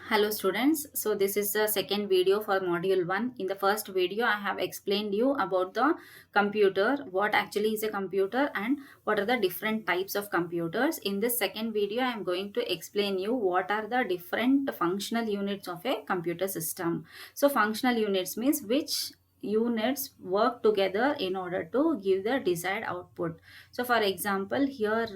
Hello students, so this is the second video for module 1. In the first video I have explained you about the computer, what actually is a computer and what are the different types of computers. In this second video I am going to explain you what are the different functional units of a computer system. So functional units means which units work together in order to give the desired output. So for example here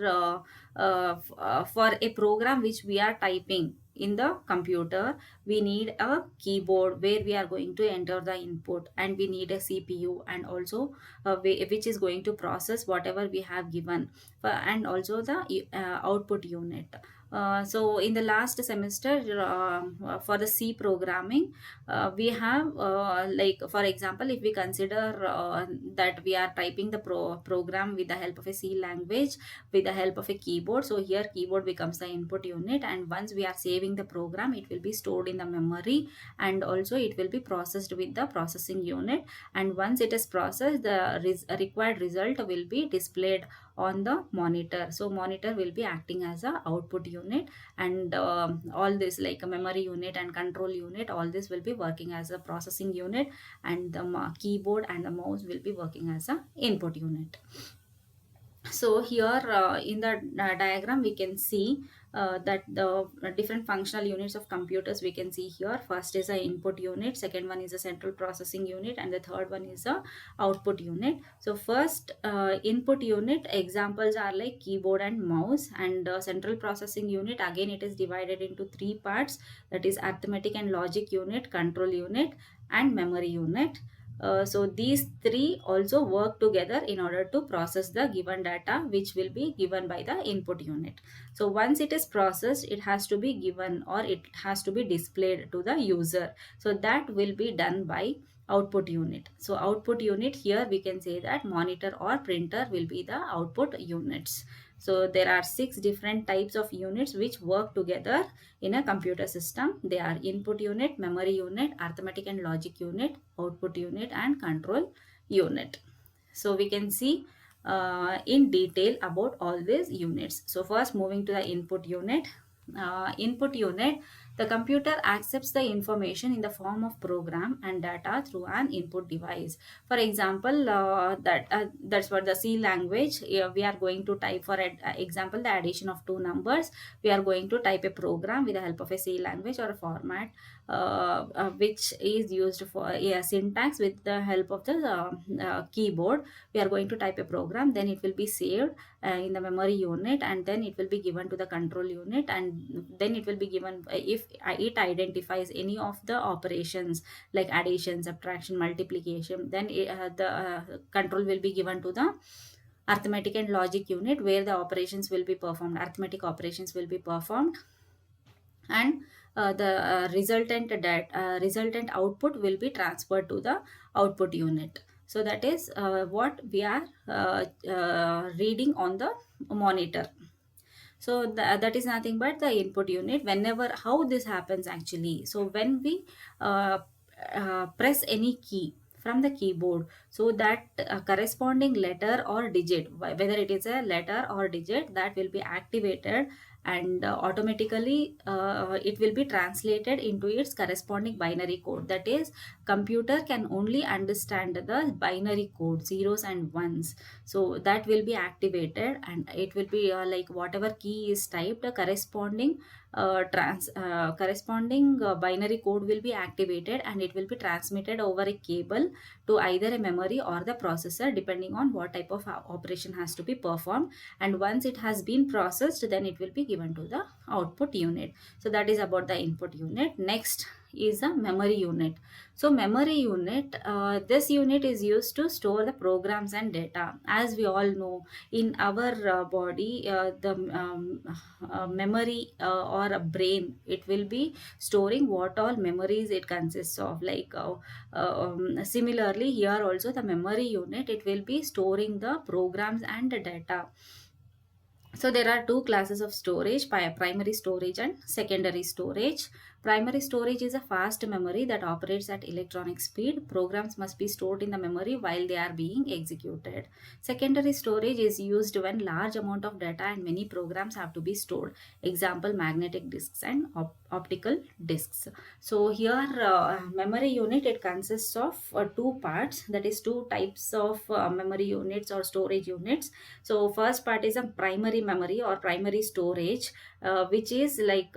for a program which we are typing in the computer, we need a keyboard where we are going to enter the input, and we need a CPU, and also which is going to process whatever we have given, and also the output unit. So in the last semester for the C programming, we have like for example, if we consider that we are typing the program with the help of a C language with the help of a keyboard. So here keyboard becomes the input unit, and once we are saving the program, it will be stored in the memory, and also it will be processed with the processing unit, and once it is processed, the required result will be displayed on the monitor. So monitor will be acting as a output unit, and all this like a memory unit and control unit, all this will be working as a processing unit, and the keyboard and the mouse will be working as a input unit. So here in the diagram we can see that the different functional units of computers we can see here. First is a input unit, second one is a central processing unit, and the third one is a output unit. So first input unit examples are like keyboard and mouse, and central processing unit, again it is divided into three parts, that is arithmetic and logic unit, control unit, and memory unit. So these three also work together in order to process the given data, which will be given by the input unit. So once it is processed, it has to be given or it has to be displayed to the user. So that will be done by output unit. So output unit, here we can say that monitor or printer will be the output units. So there are 6 different types of units which work together in a computer system. They are input unit, memory unit, arithmetic and logic unit, output unit, and control unit. So we can see in detail about all these units. So first moving to the input unit. Input unit, the computer accepts the information in the form of program and data through an input device. For example, that's what the C language, we are going to type for example the addition of two numbers. We are going to type a program with the help of a C language or a format which is used for syntax. With the help of the keyboard, we are going to type a program, then it will be saved in the memory unit, and then it will be given to the control unit, and then it will be given if it identifies any of the operations like addition, subtraction, multiplication, then the control will be given to the arithmetic and logic unit, where the operations will be performed, arithmetic operations will be performed, and the resultant output will be transferred to the output unit. So that is what we are reading on the monitor. So that is nothing but the input unit. Whenever how this happens actually, so when we press any key from the keyboard, so that corresponding letter or digit, whether it is a letter or digit, that will be activated, and automatically it will be translated into its corresponding binary code. That is, computer can only understand the binary code, zeros and ones. So that will be activated, and it will be like whatever key is typed, a corresponding binary code will be activated, and it will be transmitted over a cable to either a memory or the processor, depending on what type of operation has to be performed. And once it has been processed, then it will be given to the output unit. So that is about the input unit. Next is the memory unit. So memory unit, this unit is used to store the programs and data. As we all know, in our body, the memory or a brain, it will be storing what all memories it consists of. Like similarly here also the memory unit, it will be storing the programs and the data. So there are two classes of storage, primary storage and secondary storage. Primary storage is a fast memory that operates at electronic speed. Programs must be stored in the memory while they are being executed. Secondary storage is used when large amount of data and many programs have to be stored. Example, magnetic disks and optical disks. So here memory unit, it consists of two parts, that is two types of memory units or storage units. So first part is a primary memory or primary storage, which is like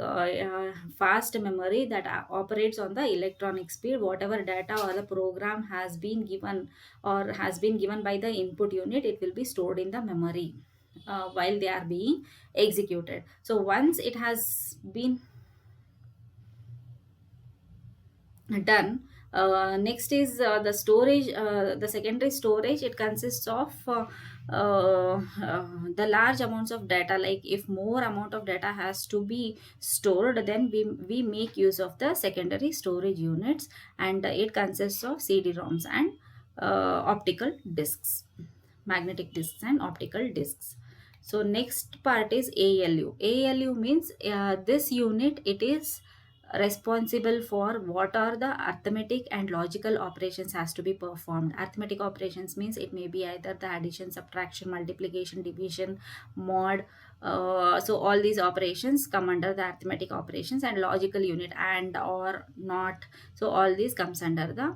fast memory that operates on the electronic speed. Whatever data or the program has been given or has been given by the input unit, it will be stored in the memory while they are being executed. So once it has been done, next is the storage, the secondary storage. It consists of the large amounts of data. Like if more amount of data has to be stored, then we make use of the secondary storage units, and it consists of CD-ROMs and optical disks, magnetic disks and optical disks. So next part is ALU. ALU means this unit, it is responsible for what are the arithmetic and logical operations has to be performed. Arithmetic operations means it may be either the addition, subtraction, multiplication, division, mod. So all these operations come under the arithmetic operations, and logical unit, and, or, not. So all these comes under the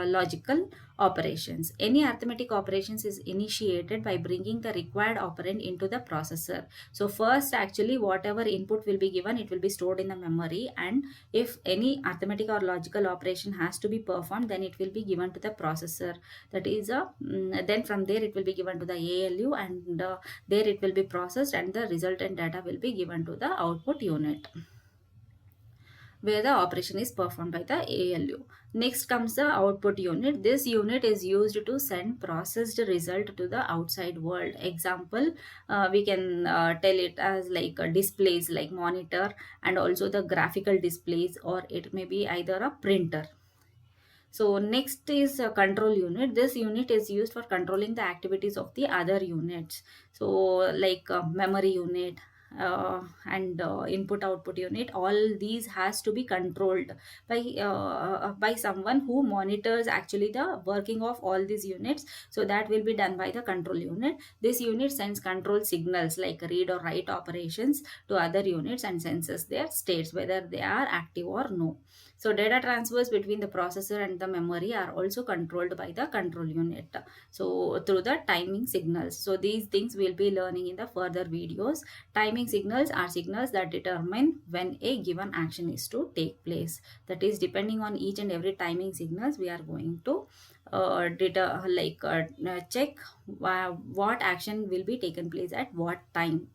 logical operations. Any arithmetic operations is initiated by bringing the required operand into the processor. So first, actually whatever input will be given, it will be stored in the memory, and if any arithmetic or logical operation has to be performed, then it will be given to the processor. That is a then from there it will be given to the ALU, and there it will be processed, and the resultant data will be given to the output unit where the operation is performed by the ALU. Next comes the output unit. This unit is used to send processed result to the outside world. Example, we can tell it as like displays like monitor, and also the graphical displays, or it may be either a printer. So next is a control unit. This unit is used for controlling the activities of the other units. So like memory unit, and input output unit, all these has to be controlled by someone who monitors actually the working of all these units. So that will be done by the control unit. This unit sends control signals like read or write operations to other units, and senses their states, whether they are active or no. So data transfers between the processor and the memory are also controlled by the control unit, so through the timing signals. So these things we'll be learning in the further videos. Timing signals are signals that determine when a given action is to take place. That is, depending on each and every timing signals, we are going to check what action will be taken place at what time.